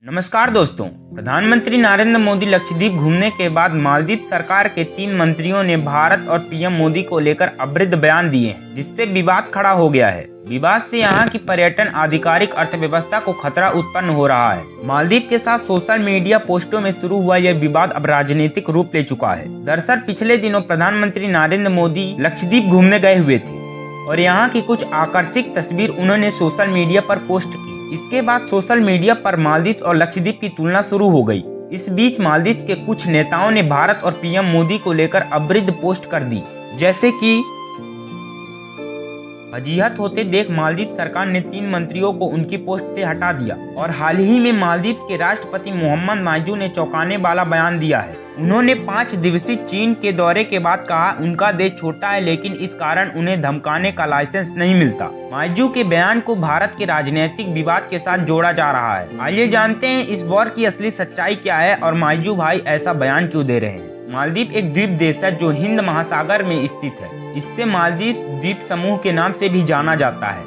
नमस्कार दोस्तों। प्रधानमंत्री नरेंद्र मोदी लक्षद्वीप घूमने के बाद मालदीव सरकार के 3 मंत्रियों ने भारत और पीएम मोदी को लेकर अभद्र बयान दिए हैं, जिससे विवाद खड़ा हो गया है। विवाद से यहां की पर्यटन आधिकारिक अर्थव्यवस्था को खतरा उत्पन्न हो रहा है। मालदीव के साथ सोशल मीडिया पोस्टों में शुरू हुआ यह विवाद अब राजनीतिक रूप ले चुका है। दरअसल पिछले दिनों प्रधानमंत्री नरेंद्र मोदी लक्षद्वीप घूमने गए हुए थे और यहाँ की कुछ आकर्षक तस्वीर उन्होंने सोशल मीडिया पर पोस्ट की। इसके बाद सोशल मीडिया पर मालदीव और लक्षद्वीप की तुलना शुरू हो गई। इस बीच मालदीव के कुछ नेताओं ने भारत और पीएम मोदी को लेकर अभद्र पोस्ट कर दी, जैसे कि वजीहत होते देख मालदीव सरकार ने 3 मंत्रियों को उनकी पोस्ट से हटा दिया। और हाल ही में मालदीव के राष्ट्रपति मोहम्मद माइजू ने चौंकाने वाला बयान दिया है। उन्होंने 5 दिवसीय चीन के दौरे के बाद कहा, उनका देश छोटा है लेकिन इस कारण उन्हें धमकाने का लाइसेंस नहीं मिलता। माइजू के बयान को भारत के राजनीतिक विवाद के साथ जोड़ा जा रहा है। आइए जानते हैं इस वॉर की असली सच्चाई क्या है और माइजू भाई ऐसा बयान क्यों दे रहे हैं। मालदीव एक द्वीप देश है जो हिंद महासागर में स्थित है। इससे मालदीव द्वीप समूह के नाम से भी जाना जाता है।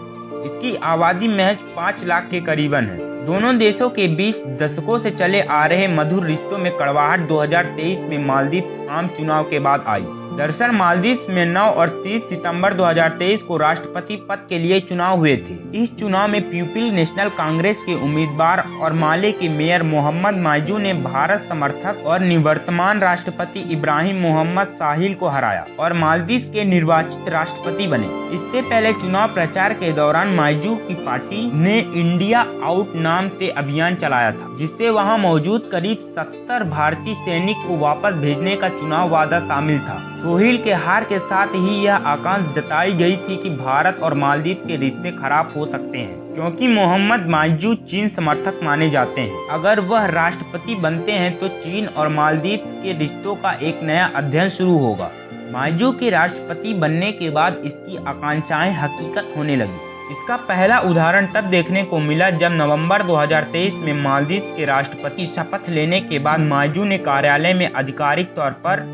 इसकी आबादी महज 5 लाख के करीबन है। दोनों देशों के बीच दशकों से चले आ रहे मधुर रिश्तों में कड़वाहट 2023 में मालदीव आम चुनाव के बाद आई। दरअसल मालदीव में 9 और 30 सितंबर 2023 को राष्ट्रपति पद के लिए चुनाव हुए थे। इस चुनाव में पीपल नेशनल कांग्रेस के उम्मीदवार और माले के मेयर मोहम्मद माइजू ने भारत समर्थक और निवर्तमान राष्ट्रपति इब्राहिम मोहम्मद साहिल को हराया और मालदीव के निर्वाचित राष्ट्रपति बने। इससे पहले चुनाव प्रचार के दौरान माइजू की पार्टी ने इंडिया आउट नाम से अभियान चलाया था, जिससे वहां मौजूद करीब 70 भारतीय सैनिक को वापस भेजने का चुनाव वादा शामिल था। सोहिल के हार के साथ ही यह आकांक्षा जताई गई थी कि भारत और मालदीव के रिश्ते खराब हो सकते हैं, क्योंकि मोहम्मद माइजू चीन समर्थक माने जाते हैं। अगर वह राष्ट्रपति बनते हैं तो चीन और मालदीव के रिश्तों का एक नया अध्ययन शुरू होगा। माइजू के राष्ट्रपति बनने के बाद इसकी आकांक्षाएं हकीकत होने लगी। इसका पहला उदाहरण तब देखने को मिला जब नवंबर 2023 में मालदीव के राष्ट्रपति शपथ लेने के बाद माइजू ने कार्यालय में आधिकारिक तौर पर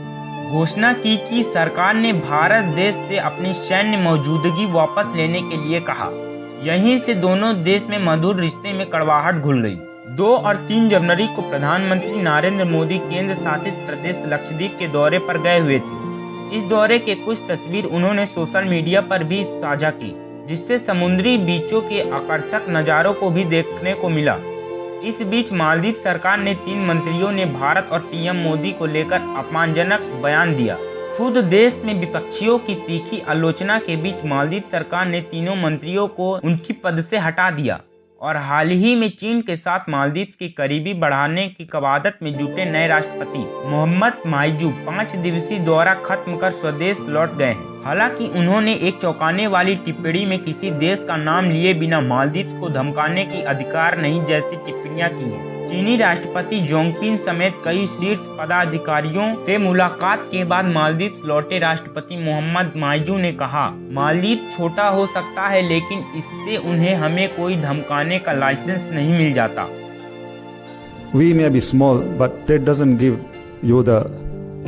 घोषणा की कि सरकार ने भारत देश से अपनी सैन्य मौजूदगी वापस लेने के लिए कहा। यहीं से दोनों देश में मधुर रिश्ते में कड़वाहट घुल गई। 2 और 3 जनवरी को प्रधानमंत्री नरेंद्र मोदी केंद्र शासित प्रदेश लक्षद्वीप के दौरे पर गए हुए थे। इस दौरे के कुछ तस्वीर उन्होंने सोशल मीडिया पर भी साझा की, जिससे समुद्री बीचों के आकर्षक नज़ारों को भी देखने को मिला। इस बीच मालदीव सरकार ने 3 मंत्रियों ने भारत और पीएम मोदी को लेकर अपमानजनक बयान दिया। खुद देश में विपक्षियों की तीखी आलोचना के बीच मालदीव सरकार ने तीनों मंत्रियों को उनकी पद से हटा दिया और हाल ही में चीन के साथ मालदीव की करीबी बढ़ाने की कवायद में जुटे नए राष्ट्रपति मोहम्मद माइजू 5 दिवसीय दौरा खत्म कर स्वदेश लौट गए हैं। हालांकि उन्होंने एक चौंकाने वाली टिप्पणी में किसी देश का नाम लिए बिना मालदीव को धमकाने की अधिकार नहीं जैसी टिप्पणियां की हैं। चीनी राष्ट्रपति जोंगपिंग समेत कई शीर्ष पदाधिकारियों से मुलाकात के बाद मालदीव लौटे राष्ट्रपति मोहम्मद माइजू ने कहा, मालदीव छोटा हो सकता है लेकिन इससे उन्हें हमें कोई धमकाने का लाइसेंस नहीं मिल जाता। We may be small, but that doesn't give you the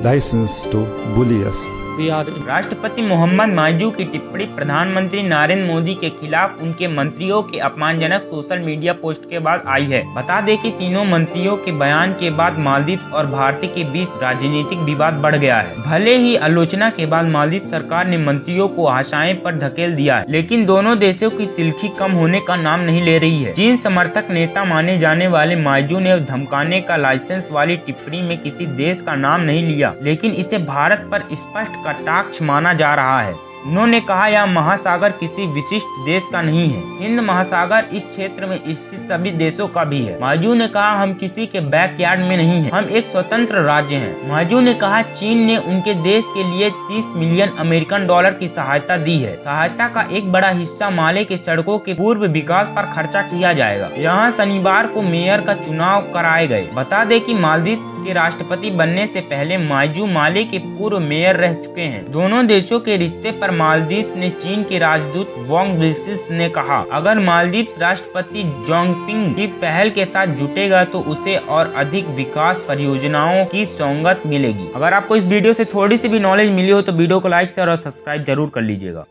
license to bully us. राष्ट्रपति मोहम्मद माइजू की टिप्पणी प्रधानमंत्री नरेंद्र मोदी के खिलाफ उनके मंत्रियों के अपमानजनक सोशल मीडिया पोस्ट के बाद आई है। बता दें कि तीनों मंत्रियों के बयान के बाद मालदीव और भारत के बीच राजनीतिक विवाद बढ़ गया है। भले ही आलोचना के बाद मालदीव सरकार ने मंत्रियों को आशाएं पर धकेल दिया है, लेकिन दोनों देशों की तिल्खी कम होने का नाम नहीं ले रही है। चीन समर्थक नेता माने जाने वाले माइजू ने धमकाने का लाइसेंस वाली टिप्पणी में किसी देश का नाम नहीं लिया, लेकिन इसे भारत पर स्पष्ट कटाक्ष माना जा रहा है। उन्होंने कहा, यह महासागर किसी विशिष्ट देश का नहीं है। हिंद महासागर इस क्षेत्र में स्थित सभी देशों का भी है। माइजू ने कहा, हम किसी के बैकयार्ड में नहीं हैं, हम एक स्वतंत्र राज्य हैं। माइजू ने कहा, चीन ने उनके देश के लिए 30 मिलियन अमेरिकन डॉलर की सहायता दी है। सहायता का एक बड़ा हिस्सा माले के सड़कों के पूर्व विकास पर खर्चा किया जाएगा। यहाँ शनिवार को मेयर का चुनाव कराए गए। बता दें कि मालदीव के राष्ट्रपति बनने से पहले माइजू माले के पूर्व मेयर रह चुके हैं। दोनों देशों के रिश्ते पर मालदीव ने चीन के राजदूत वांग विसिस ने कहा, अगर मालदीव राष्ट्रपति जोंगपिंग की पहल के साथ जुटेगा तो उसे और अधिक विकास परियोजनाओं की सौगात मिलेगी। अगर आपको इस वीडियो से थोड़ी सी भी नॉलेज मिली हो तो वीडियो को लाइक शेयर और सब्सक्राइब जरूर कर लीजिएगा।